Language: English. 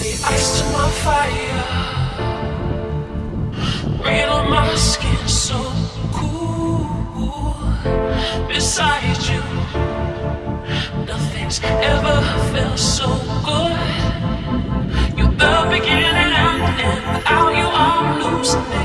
the ice to my fire, rain on my skin, so cool. Beside you, nothing's ever felt so good. You're the beginning and end. Without you, I'm losing it.